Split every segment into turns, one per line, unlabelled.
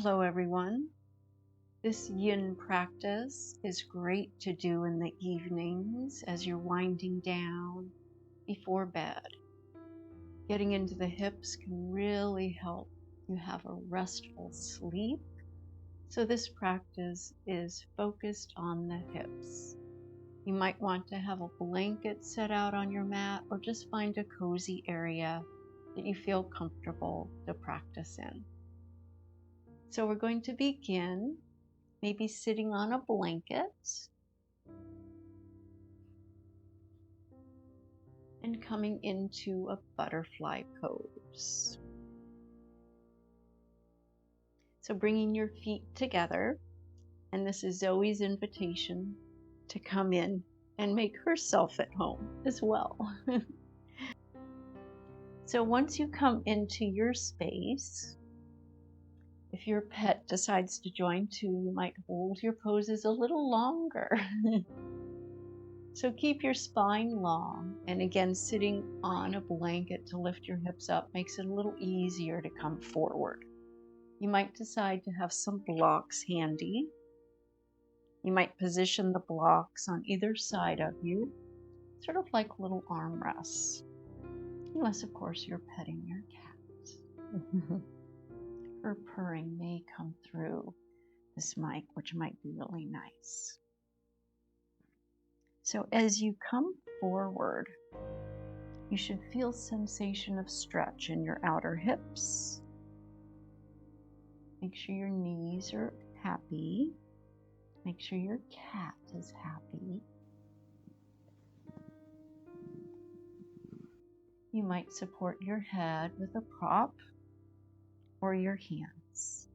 Hello everyone. This yin practice is great to do in the evenings as you're winding down before bed. Getting into the hips can really help you have a restful sleep. So this practice is focused on the hips. You might want to have a blanket set out on your mat or just find a cozy area that you feel comfortable to practice in. So we're going to begin maybe sitting on a blanket and coming into a butterfly pose. So bringing your feet together, and this is Zoey's invitation to come in and make herself at home as well. So once you come into your space, if your pet decides to join too, you might hold your poses a little longer. So keep your spine long, and again, sitting on a blanket to lift your hips up makes it a little easier to come forward. You might decide to have some blocks handy. You might position the blocks on either side of you, sort of like little armrests. Unless, of course, you're petting your cat. Her purring may come through this mic, which might be really nice. So as you come forward, you should feel sensation of stretch in your outer hips. Make sure your knees are happy. Make sure your cat is happy. You might support your head with a prop or your hands.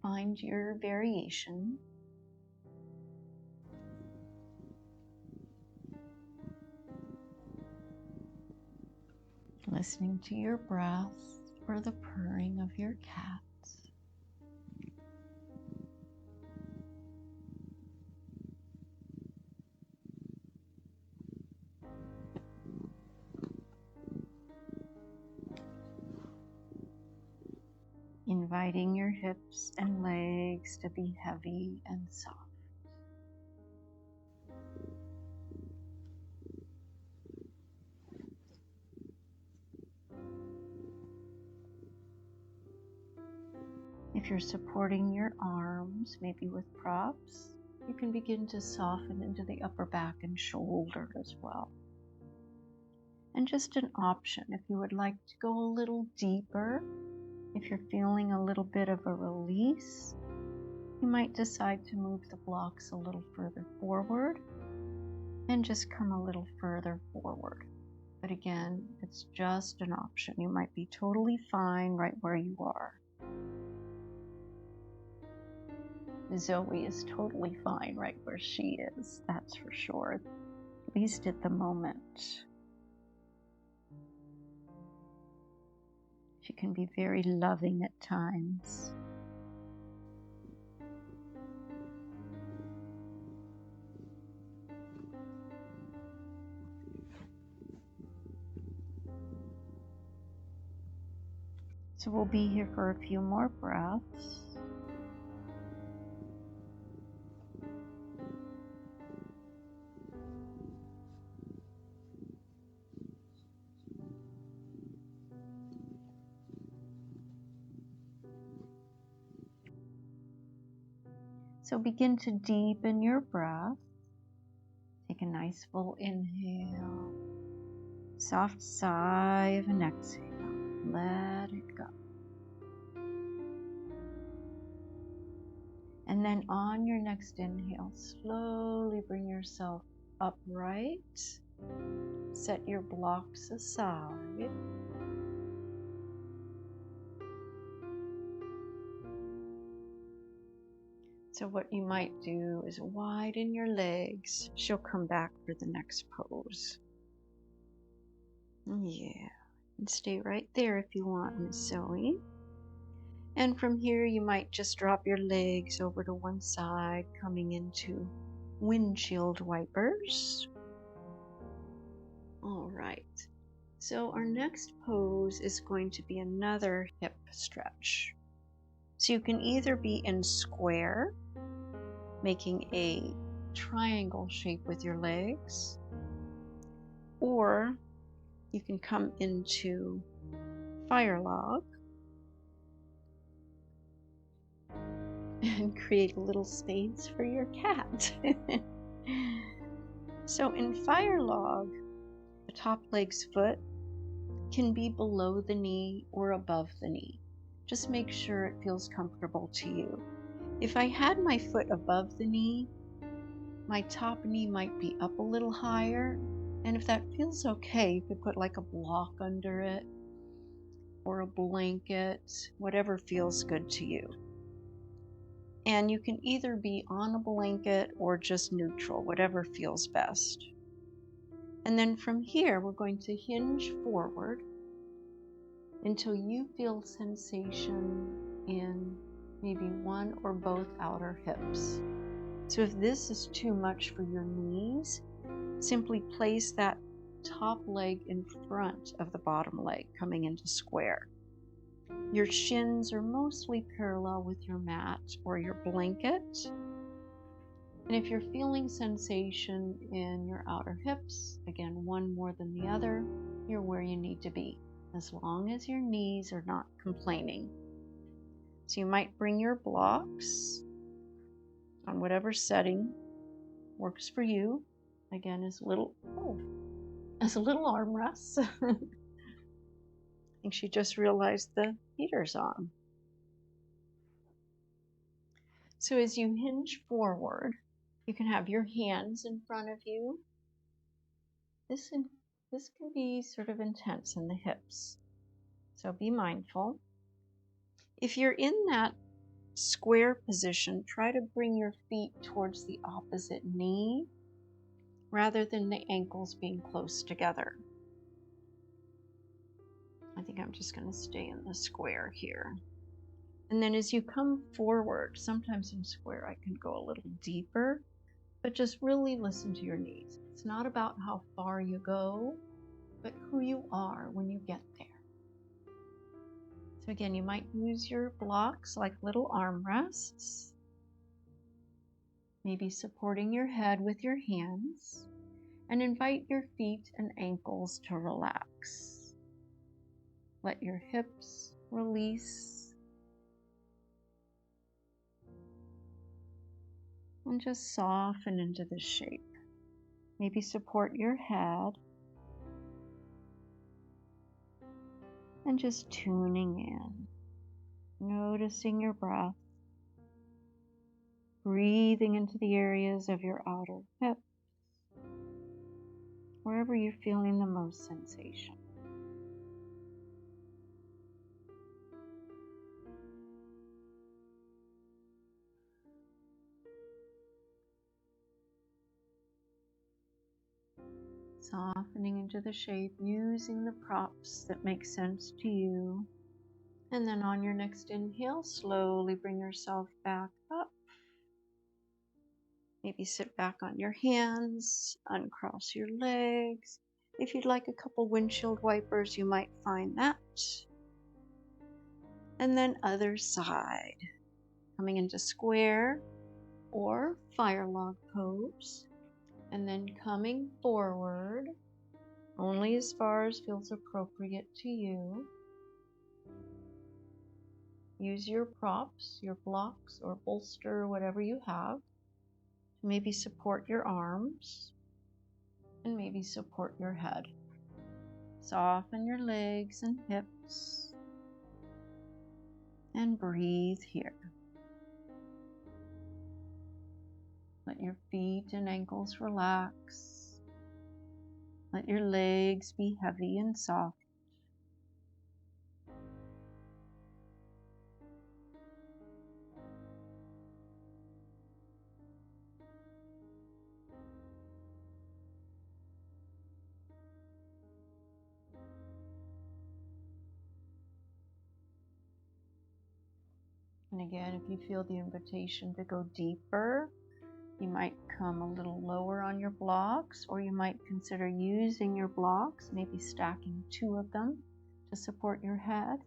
Find your variation. Listening to your breath or the purring of your cat. Inviting your hips and legs to be heavy and soft. If you're supporting your arms, maybe with props, you can begin to soften into the upper back and shoulder as well. And just an option, if you would like to go a little deeper, if you're feeling a little bit of a release, you might decide to move the blocks a little further forward and just come a little further forward. But again, it's just an option. You might be totally fine right where you are. Zoey is totally fine right where she is, that's for sure, at least at the moment. She can be very loving at times. So we'll be here for a few more breaths. So begin to deepen your breath. Take a nice full inhale. Soft sigh of an exhale. Let it go. And then on your next inhale, slowly bring yourself upright. Set your blocks aside. So what you might do is widen your legs. She'll come back for the next pose. Yeah, and stay right there if you want, Miss Zoey. And from here, you might just drop your legs over to one side, coming into windshield wipers. All right. So our next pose is going to be another hip stretch. So you can either be in square, making a triangle shape with your legs, or you can come into fire log and create a little space for your cat. So in fire log, the top leg's foot can be below the knee or above the knee. Just make sure it feels comfortable to you. If I had my foot above the knee, my top knee might be up a little higher. And if that feels okay, you could put like a block under it or a blanket, whatever feels good to you. And you can either be on a blanket or just neutral, whatever feels best. And then from here, we're going to hinge forward until you feel sensation in maybe one or both outer hips. So if this is too much for your knees, simply place that top leg in front of the bottom leg, coming into square. Your shins are mostly parallel with your mat or your blanket. And if you're feeling sensation in your outer hips, again, one more than the other, you're where you need to be, as long as your knees are not complaining. So you might bring your blocks on whatever setting works for you. Again, as little armrests. I think she just realized the heater's on. So as you hinge forward, you can have your hands in front of you. This can be sort of intense in the hips, so be mindful. If you're in that square position, try to bring your feet towards the opposite knee rather than the ankles being close together. I think I'm just going to stay in the square here. And then as you come forward, sometimes in square I can go a little deeper, but just really listen to your knees. It's not about how far you go, but who you are when you get there. So again, you might use your blocks like little armrests, maybe supporting your head with your hands, and invite your feet and ankles to relax. Let your hips release, and just soften into the shape. Maybe support your head, and just tuning in, noticing your breath, breathing into the areas of your outer hips, wherever you're feeling the most sensation. Softening into the shape, using the props that make sense to you. And then on your next inhale, slowly bring yourself back up. Maybe sit back on your hands, uncross your legs. If you'd like a couple windshield wipers, you might find that. And then other side, coming into square or fire log pose. And then coming forward, only as far as feels appropriate to you. Use your props, your blocks or bolster, whatever you have, to maybe support your arms and maybe support your head. Soften your legs and hips and breathe here. Let your feet and ankles relax. Let your legs be heavy and soft. And again, if you feel the invitation to go deeper, You might come a little lower on your blocks, or you might consider using your blocks, maybe stacking 2 of them to support your head,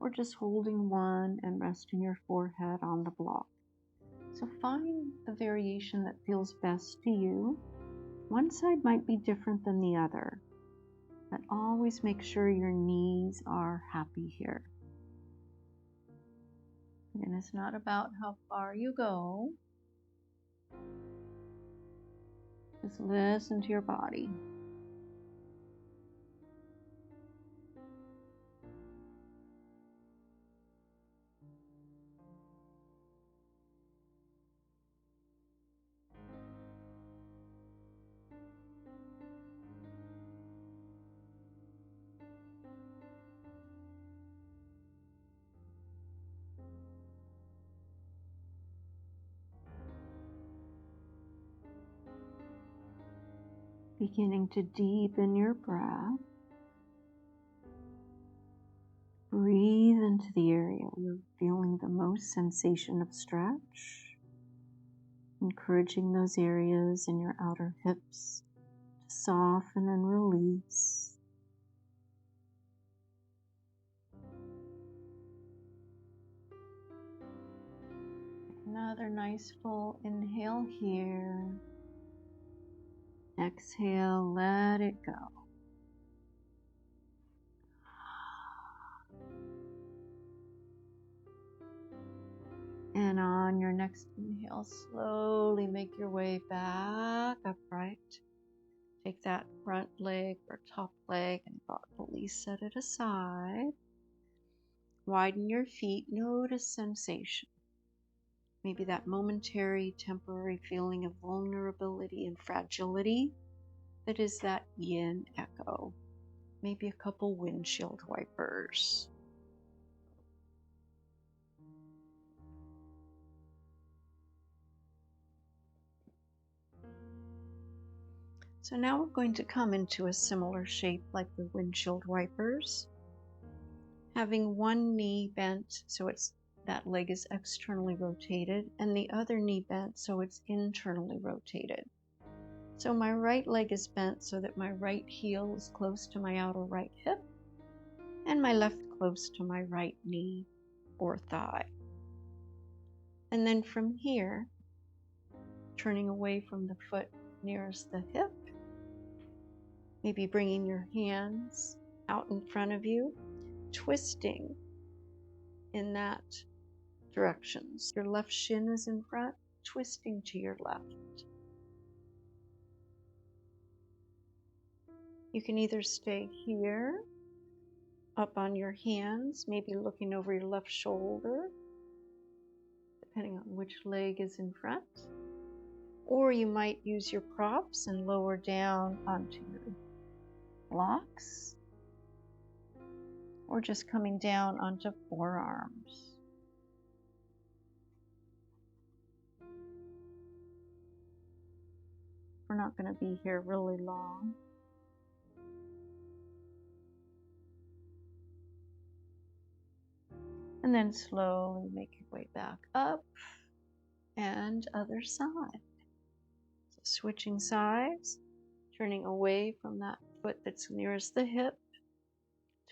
or just holding one and resting your forehead on the block. So find the variation that feels best to you. One side might be different than the other, but always make sure your knees are happy here. And it's not about how far you go. Just listen to your body. Beginning to deepen your breath. Breathe into the area where you're feeling the most sensation of stretch, encouraging those areas in your outer hips to soften and release. Another nice full inhale here. Exhale, let it go. And on your next inhale, slowly make your way back upright. Take that front leg or top leg and thoughtfully set it aside. Widen your feet, notice sensation. Maybe that momentary, temporary feeling of vulnerability and fragility that is that yin echo. Maybe a couple windshield wipers. So now we're going to come into a similar shape like the windshield wipers. Having one knee bent so that leg is externally rotated, and the other knee bent so it's internally rotated. So my right leg is bent so that my right heel is close to my outer right hip, and my left close to my right knee or thigh. And then from here, turning away from the foot nearest the hip, maybe bringing your hands out in front of you, twisting in that direction. So your left shin is in front, twisting to your left. You can either stay here, up on your hands, maybe looking over your left shoulder, depending on which leg is in front. Or you might use your props and lower down onto your blocks, or just coming down onto forearms. We're not going to be here really long. And then slowly make your way back up and other side. So switching sides, turning away from that foot that's nearest the hip,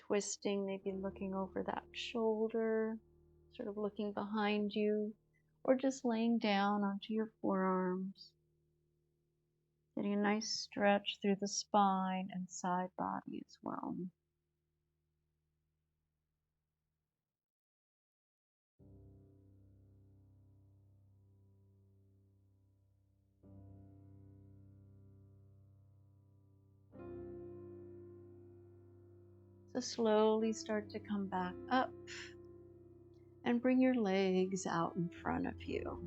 twisting, maybe looking over that shoulder, sort of looking behind you, or just laying down onto your forearms. Getting a nice stretch through the spine and side body as well. So slowly start to come back up and bring your legs out in front of you.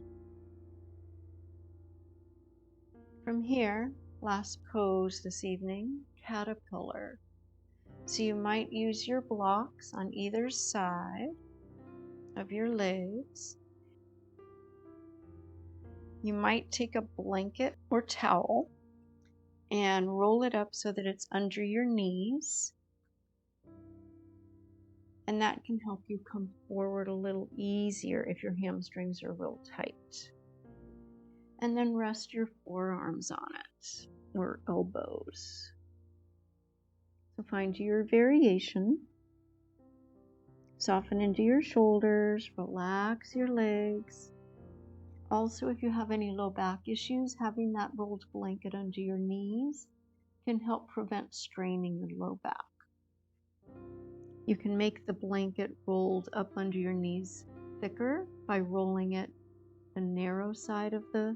From here, last pose this evening, caterpillar. So you might use your blocks on either side of your legs. You might take a blanket or towel and roll it up so that it's under your knees. And that can help you come forward a little easier if your hamstrings are real tight. And then rest your forearms on it, or elbows. So find your variation. Soften into your shoulders, relax your legs. Also, if you have any low back issues, having that rolled blanket under your knees can help prevent straining the low back. You can make the blanket rolled up under your knees thicker by rolling it the narrow side of the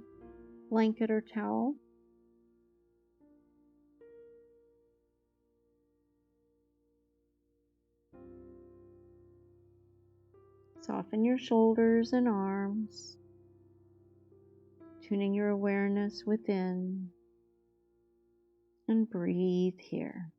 blanket or towel. Soften your shoulders and arms, tuning your awareness within, and breathe here.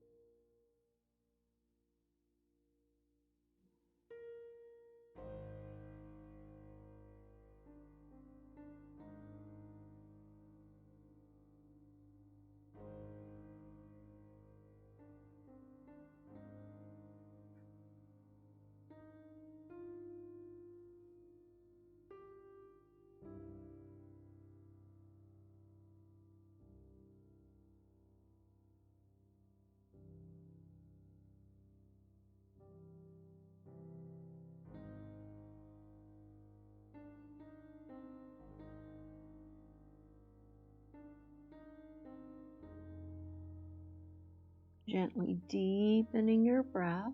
Gently deepening your breath.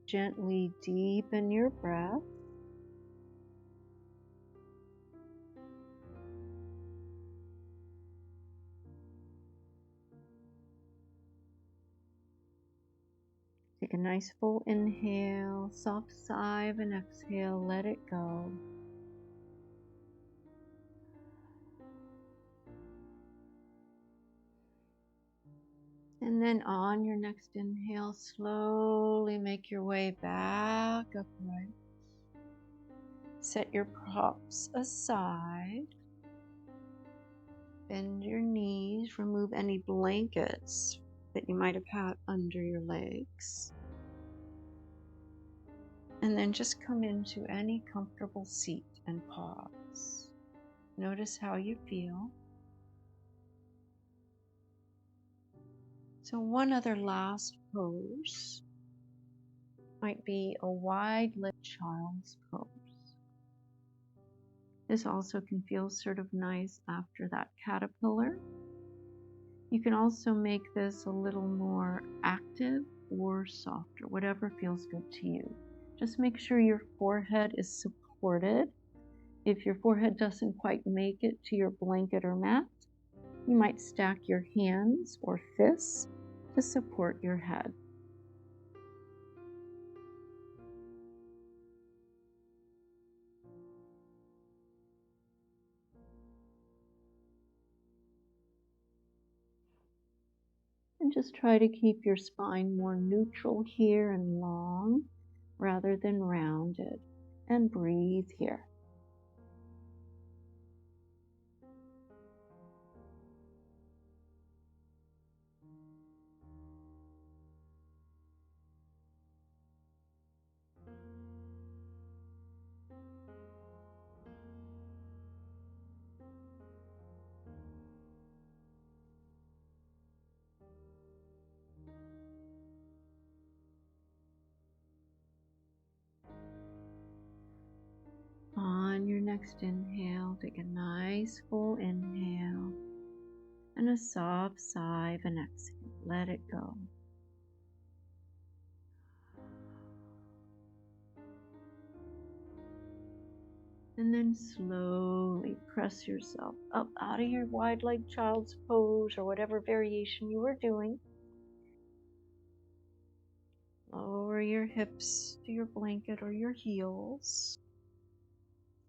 Gently deepen your breath. Take a nice full inhale, soft sigh of an exhale, let it go. And then on your next inhale, slowly make your way back upright. Set your props aside. Bend your knees, remove any blankets that you might have had under your legs. And then just come into any comfortable seat and pause. Notice how you feel. So one other last pose might be a wide-legged child's pose. This also can feel sort of nice after that caterpillar. You can also make this a little more active or softer, whatever feels good to you. Just make sure your forehead is supported. If your forehead doesn't quite make it to your blanket or mat, you might stack your hands or fists to support your head. And just try to keep your spine more neutral here and long rather than rounded. And breathe here. On your next inhale, take a nice full inhale and a soft sigh of an exhale. Let it go. And then slowly press yourself up out of your wide-legged child's pose or whatever variation you were doing. Lower your hips to your blanket or your heels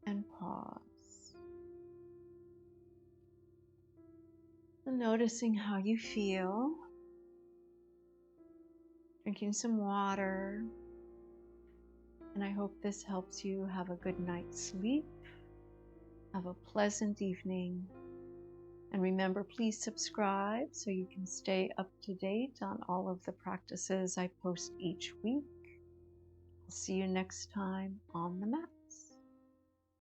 and pause. And noticing how you feel. Drinking some water. And I hope this helps you have a good night's sleep. Have a pleasant evening. And remember, please subscribe so you can stay up to date on all of the practices I post each week. I'll see you next time on the mat.